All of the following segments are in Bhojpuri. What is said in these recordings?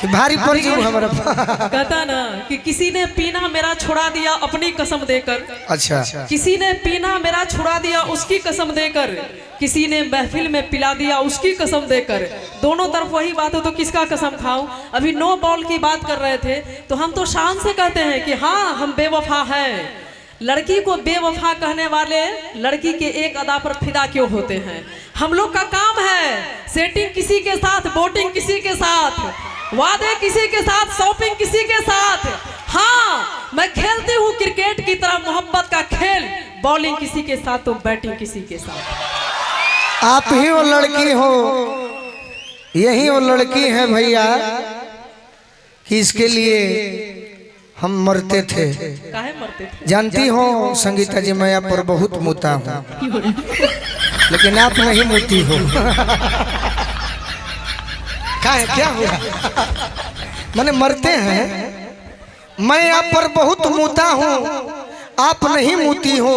भारी पड़ जाऊं हमारा। कहता ना कि किसी ने पीना मेरा छुड़ा दिया अपनी कसम देकर। अच्छा। किसी ने पीना मेरा छुड़ा दिया उसकी कसम देकर, किसी ने महफिल में पिला दिया उसकी कसम देकर। दोनों तरफ वही बात हो तो किसका कसम खाऊं। अभी नो बॉल की बात कर रहे थे तो हम तो शान से कहते हैं कि हाँ हम बेवफा हैं। लड़की को बेवफा कहने वाले लड़की के एक अदा पर फिदा क्यों होते हैं। हम लोग का काम है सेटिंग किसी के साथ, बोटिंग किसी के साथ, वादे किसी के साथ, शॉपिंग किसी के साथ। हाँ मैं खेलती हूँ क्रिकेट की तरह मोहब्बत का खेल, बॉलिंग किसी के साथ तो बैटिंग किसी के साथ। आप ही वो लड़की हो, यही वो लड़की है भैया कि इसके लिए हम मरते थे। काहे मरते थे? जानती हो संगीता जी मैं आप पर बहुत मुता हूँ लेकिन आप नहीं मुती हो। क्या हुआ? मैंने मरते हैं, मैं आप पर बहुत मुता हूँ, आप नहीं मुती हो।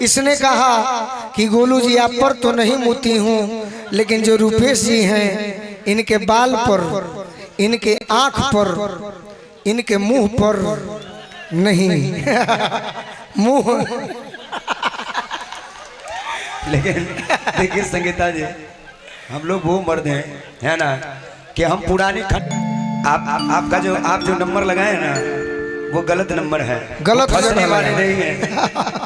इसने कहा कि गोलू जी आप पर तो नहीं मुती हूँ, लेकिन जो रूपेश जी हैं इनके बाल पर, इनके आँख पर, इनके मुंह पर नहीं। मुंह लेकिन देखिए संगीता जी, हम लोग वो मर्द हैं है ना कि हम पुरानी आपका जो आप जो नंबर लगाए ना वो गलत नंबर है, गलत फंसने वाले नहीं है,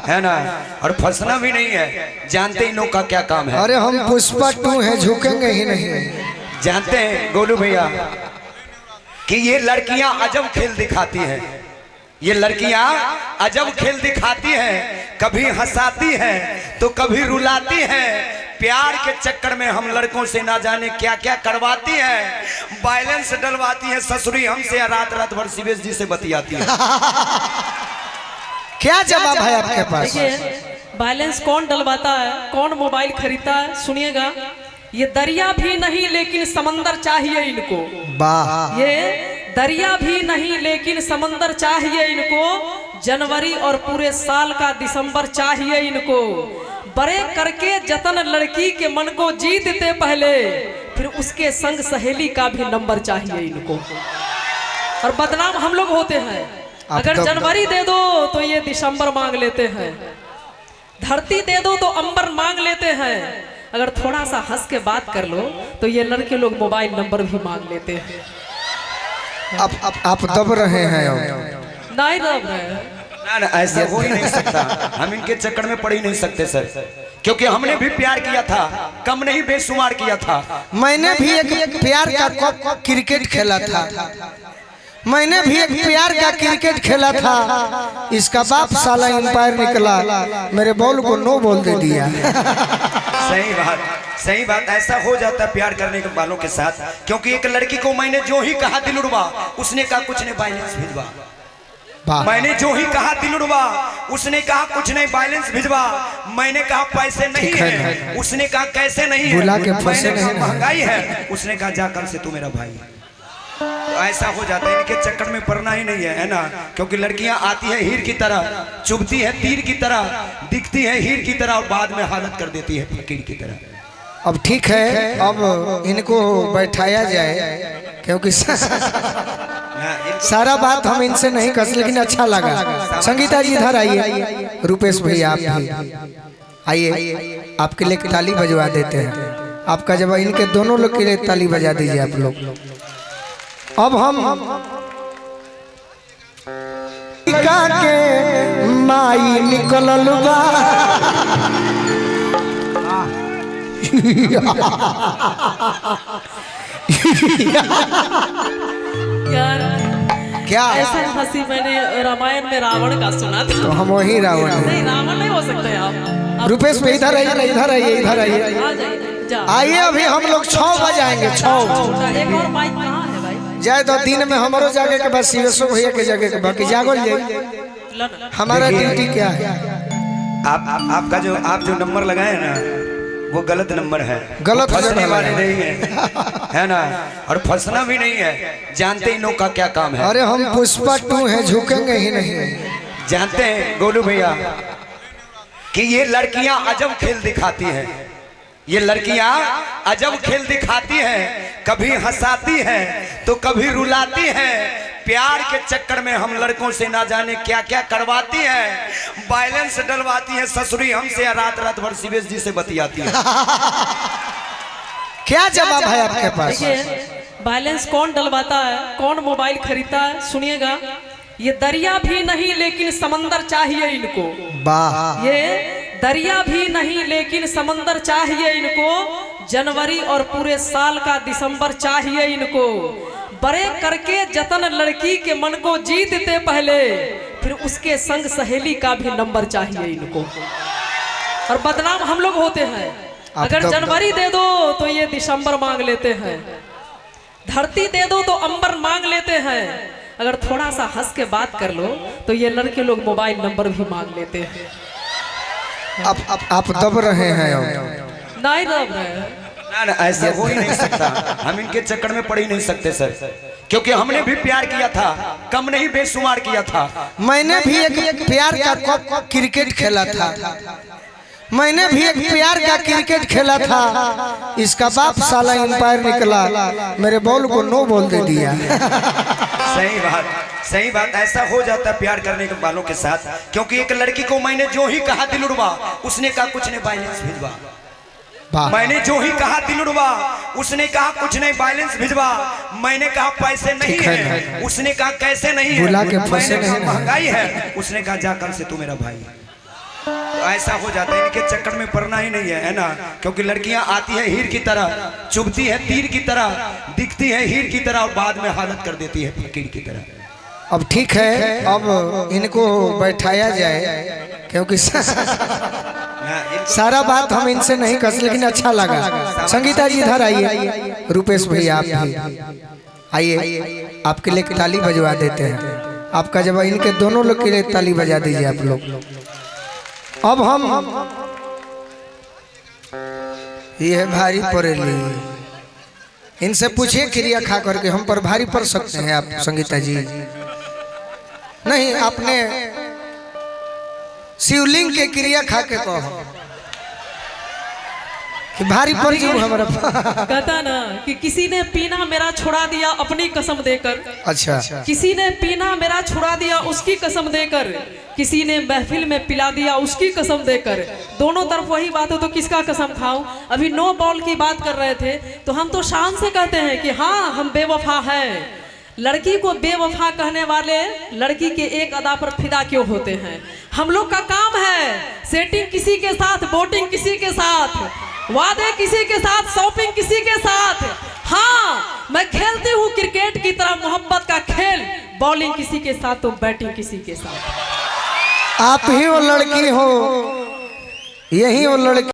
है ना, और फंसना भी नहीं है। जानते इन लोग का क्या काम है? अरे हम पुष्पा 2 हैं, झुकेंगे ही नहीं। जानते हैं गोलू भैया कि ये लड़कियां अजब खेल दिखाती हैं, ये लड़कियां अजब खेल दिखाती हैं, कभी हंसाती हैं तो कभी रुलाती हैं। प्यार के चक्कर में हम लड़कों से ना जाने क्या क्या करवाती हैं, बैलेंस डलवाती हैं। ससुरी हमसे रात रात भर शिवेश जी से बतियाती है। क्या जवाब है आपके पास? देखिए बैलेंस कौन डलवाता है, कौन मोबाइल खरीदता है, सुनिएगा। ये दरिया भी नहीं लेकिन समंदर चाहिए इनको। वाह। ये दरिया भी नहीं लेकिन समंदर चाहिए इनको, जनवरी और पूरे साल का दिसंबर चाहिए इनको। बड़े करके जतन लड़की के मन को जीतते पहले, फिर उसके संग सहेली का भी नंबर चाहिए इनको। और बदनाम हम लोग होते हैं। अगर जनवरी दे दो तो ये दिसंबर मांग लेते हैं, धरती दे दो तो अंबर मांग लेते हैं, अगर थोड़ा सा हंस के बात कर लो तो ये लड़के लोग मोबाइल नंबर भी मांग लेते हैं। आप दब रहे हैं अब। नहीं दब रहे हैं। ना ऐसा हो ही नहीं सकता, हम इनके चक्कर में पड़ ही नहीं सकते सर, क्योंकि हमने भी प्यार किया था, कम नहीं बेशुमार किया था। मैंने भी एक प्यार का क्रिकेट खेला था, मैंने भी एक प्यार का क्रिकेट खेला था। इसका बाप साला एम्पायर निकला, मेरे बॉल को नो बॉल दे दिया। सही बात, सही बात। ऐसा हो जाता है प्यार करने के वालों के साथ, क्योंकि एक लड़की को मैंने जो ही कहा दिल उड़वा, उसने कहा कुछ नहीं बैलेंस भिजवा। मैंने जो ही कहा दिल उड़वा, उसने कहा कुछ नहीं बैलेंस भिजवा। मैंने कहा पैसे नहीं है, उसने कहा कैसे नहीं है। मैंने कहा महंगाई है, उसने कहा जाकर से तू मेरा भाई है। तो ऐसा हो जाता है, इनके चक्कर में पड़ना ही नहीं है ना, क्योंकि लड़कियां आती है हीर की तरह, चुभती है तीर की तरह, दिखती है हीर की तरह और बाद में हालत कर देती है फकीर की तरह। अब ठीक है, अब इनको बैठाया जाए, क्योंकि सारा बात हम इनसे नहीं कर, लेकिन अच्छा लगा। संगीता जी इधर आइए, रूपेश भैया आप भी आइए, आपके लिए ताली बजवा देते हैं। आपका जब इनके दोनों लोग के लिए ताली बजा दीजिए आप लोग। अब हम के माई निकलल बा। यार क्या ऐसे हंसी मैंने रामायण में रावण का सुना था। तो हम वही रावण हैं। नहीं रावण नहीं हो सकते आप। रूपेश भाई इधर आइए, इधर आइए, इधर आइए, आ जाइए। आइए। अभी हम लोग 6 बजाएंगे। 6 एक और माइक कहाँ है भाई? जाए तो दिन में हमारो जागे के बाद शिवेशो भैया के जगह के बाकी जागल जाए। हमारा ड्यूटी क्या है? आपका जो आप जो नंबर लगाए ना वो गलत नंबर है, गलत फंसने वाले नहीं है, है ना, और फंसना भी नहीं है। जानते इन लोग का क्या काम है? अरे हम पुष्पा 2 हैं, झुकेंगे ही नहीं। जानते हैं गोलू भैया कि ये लड़कियां अजब खेल दिखाती हैं, ये लड़कियां अजब खेल दिखाती हैं, कभी हंसाती है तो कभी रुलाती है। प्यार के चक्कर में हम लड़कों से ना जाने क्या क्या करवाती है। बैलेंस डलवाती है ससुरी हमसे, रात रात भर शिवेश जी से बतियाती है। क्या जवाब है आपके पास? देखिए बैलेंस कौन डलवाता है, कौन मोबाइल खरीदता है, सुनिएगा। ये दरिया भी नहीं लेकिन समंदर चाहिए इनको। वाह। ये दरिया भी नहीं लेकिन समंदर चाहिए इनको। जनवरी और पूरे साल का दिसंबर चाहिए इनको। बड़े करके जतन लड़की के मन को जीतते पहले, फिर उसके संग सहेली का भी नंबर चाहिए इनको। और बदनाम हम लोग होते हैं। अगर जनवरी दे दो तो ये दिसंबर मांग लेते हैं, धरती दे दो तो अंबर मांग लेते हैं। अगर थोड़ा सा हंस के बात कर लो तो ये लड़के लोग मोबाइल नंबर भी मांग लेते हैं। आप दब रहे हैं। नहीं दब रहे हैं। ना ऐसा हो ही नहीं सकता। हम इनके चक्कर में पड़ ही नहीं सकते सर, क्योंकि हमने भी प्यार किया था, कम नहीं बेशुमार किया था। मैंने भी एक प्यार का क्रिकेट खेला था। मैंने भी एक प्यार का क्रिकेट खेला था। इसका बाप साला एम्पायर निकला, मेरे बॉल को नो बॉल दे दिया। सही बात, सही बात। ऐसा हो जाता है प्यार करने के वालों के साथ, क्योंकि एक लड़की को मैंने जो ही कहा दिल उड़वा, उसने कहा कुछ नहीं बैलेंस भिजवा। मैंने जो ही कहा दिल उड़वा, उसने कहा कुछ नहीं बैलेंस भिजवा। मैंने कहा पैसे नहीं है, उसने कहा कैसे नहीं है। मैंने कहा महंगाई है, उसने कहा जा कल से तू मेरा भाई। तो ऐसा हो जाता है, इनके चक्कर में पड़ना ही नहीं है ना। क्योंकि लड़कियां आती है हीर की तरह, चुभती है तीर की तरह, दिखती है हीर की तरह और बाद में हालत कर देती है फकीर की तरह। अब ठीक है, अब इनको बैठाया जाए, क्योंकि सारा बात हम इनसे नहीं कर, लेकिन अच्छा लगा। संगीता जी इधर आइए, रुपेश भैया आप भी आइए, आपके लिए ताली बजवा देते हैं। आपका जब इनके दोनों लोग के लिए ताली बजा दीजिए आप लोग। अब हम ये है भारी पड़ेली, इनसे पूछिए क्रिया खा करके हम पर भारी पड़ सकते हैं आप संगीता जी? नहीं, आपने शिवलिंग के क्रिया खा के कहो कि भारी पड़ जाऊं हमारा। कहता ना कि किसी ने पीना मेरा छुड़ा दिया अपनी कसम देकर। अच्छा। किसी ने पीना मेरा छुड़ा दिया उसकी कसम देकर, किसी ने महफिल में पिला दिया उसकी कसम देकर। दोनों तरफ वही बात हो तो किसका कसम खाऊं? अभी नो बॉल की बात कर रहे थे तो हम तो शान से कहते हैं कि हाँ हम बेवफा हैं। लड़की को बेवफा कहने वाले लड़की के एक अदा पर फिदा क्यों होते हैं? हम लोग का काम है सेटिंग किसी के साथ, बोटिंग किसी के साथ, वादे किसी के साथ, शॉपिंग किसी के साथ। हाँ मैं खेलती हूँ क्रिकेट की तरह मोहब्बत का खेल, बॉलिंग किसी के साथ तो बैटिंग किसी के साथ। आप ही वो लड़की हो, यही वो लड़की।